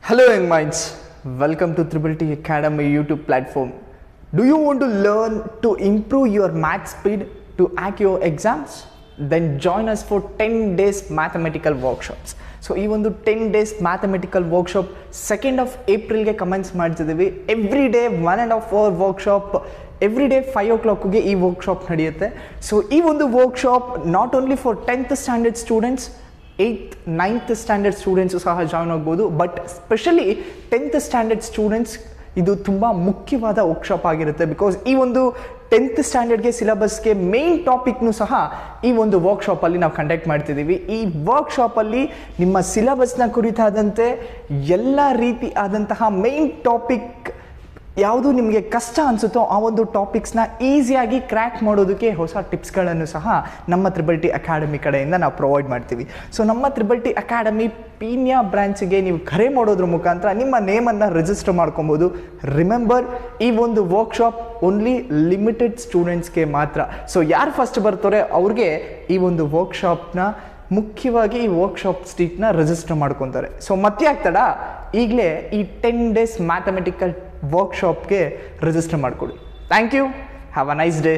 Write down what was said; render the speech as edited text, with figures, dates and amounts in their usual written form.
Hello young minds, welcome to Triple T Academy YouTube platform. Do you want to learn to improve your math speed to hack your exams? Then join us for 10 days mathematical workshops. So ಈ ಒಂದು 10 days mathematical workshop 2nd of April ಗೆ commence ಮಾಡ್ತಿದ್ದೀವಿ. Every day 1.5 hour workshop, every day 5 o'clock ಗೆ ಈ workshop ನಡೆಯುತ್ತೆ. So ಈ ಒಂದು workshop not only for 10th standard students, 8th 9th standard students ಸಹ ಜಾಯ್ನ್ ಆಗ್ಬೋದು. But specially 10th standard students ಇದು ತುಂಬ ಮುಖ್ಯವಾದ ವರ್ಕ್ಶಾಪ್ ಆಗಿರುತ್ತೆ. ಬಿಕಾಸ್ ಈ ಒಂದು 10th ಸ್ಟ್ಯಾಂಡರ್ಡ್ಗೆ ಸಿಲೆಬಸ್ಗೆ ಮೇನ್ ಟಾಪಿಕ್ನು ಸಹ ಈ ಒಂದು ವರ್ಕ್ಶಾಪಲ್ಲಿ ನಾವು ಕಂಡಕ್ಟ್ ಮಾಡ್ತಿದ್ದೀವಿ. ಈ ವರ್ಕ್ಶಾಪಲ್ಲಿ ನಿಮ್ಮ ಸಿಲೆಬಸ್ನ ಕುರಿತಾದಂತೆ ಎಲ್ಲ ರೀತಿ ಆದಂತಹ ಮೇನ್ ಟಾಪಿಕ್ ಯಾವುದು ನಿಮಗೆ ಕಷ್ಟ ಅನಿಸುತ್ತೋ ಆ ಒಂದು ಟಾಪಿಕ್ಸ್ನ ಈಸಿಯಾಗಿ ಕ್ರ್ಯಾಕ್ ಮಾಡೋದಕ್ಕೆ ಹೊಸ ಟಿಪ್ಸ್ಗಳನ್ನು ಸಹ ನಮ್ಮ ತ್ರಿಬಲ್ ಟಿ ಅಕಾಡೆಮಿ ಕಡೆಯಿಂದ ನಾವು ಪ್ರೊವೈಡ್ ಮಾಡ್ತೀವಿ. ಸೊ ನಮ್ಮ ತ್ರಿಬಲ್ ಟಿ ಅಕಾಡೆಮಿ ಪೀಣ್ಯ ಬ್ರಾಂಚ್ಗೆ ನೀವು ಕರೆ ಮಾಡೋದ್ರ ಮುಖಾಂತರ ನಿಮ್ಮ ನೇಮನ್ನು ರಿಜಿಸ್ಟರ್ ಮಾಡ್ಕೊಬೋದು. ರಿಮೆಂಬರ್, ಈ ಒಂದು ವರ್ಕ್ಶಾಪ್ ಓನ್ಲಿ ಲಿಮಿಟೆಡ್ ಸ್ಟೂಡೆಂಟ್ಸ್ಗೆ ಮಾತ್ರ. ಸೊ ಯಾರು ಫಸ್ಟ್ ಬರ್ತಾರೆ ಅವ್ರಿಗೆ ಈ ಒಂದು ವರ್ಕ್ಶಾಪ್ನ ಮುಖ್ಯವಾಗಿ ಈ ವರ್ಕ್ಶಾಪ್ ಸೀಟ್ನ ರಿಜಿಸ್ಟರ್ ಮಾಡ್ಕೊತಾರೆ. ಸೊ ಮತ್ತೆ ಆಗ್ತಡ ಈಗಲೇ ಈ 10 days ಮ್ಯಾಥಮೆಟಿಕಲ್ ವರ್ಕ್ಶಾಪ್ಗೆ ರಿಜಿಸ್ಟರ್ ಮಾಡಿಕೊಡಿ. Thank you. Have a nice day.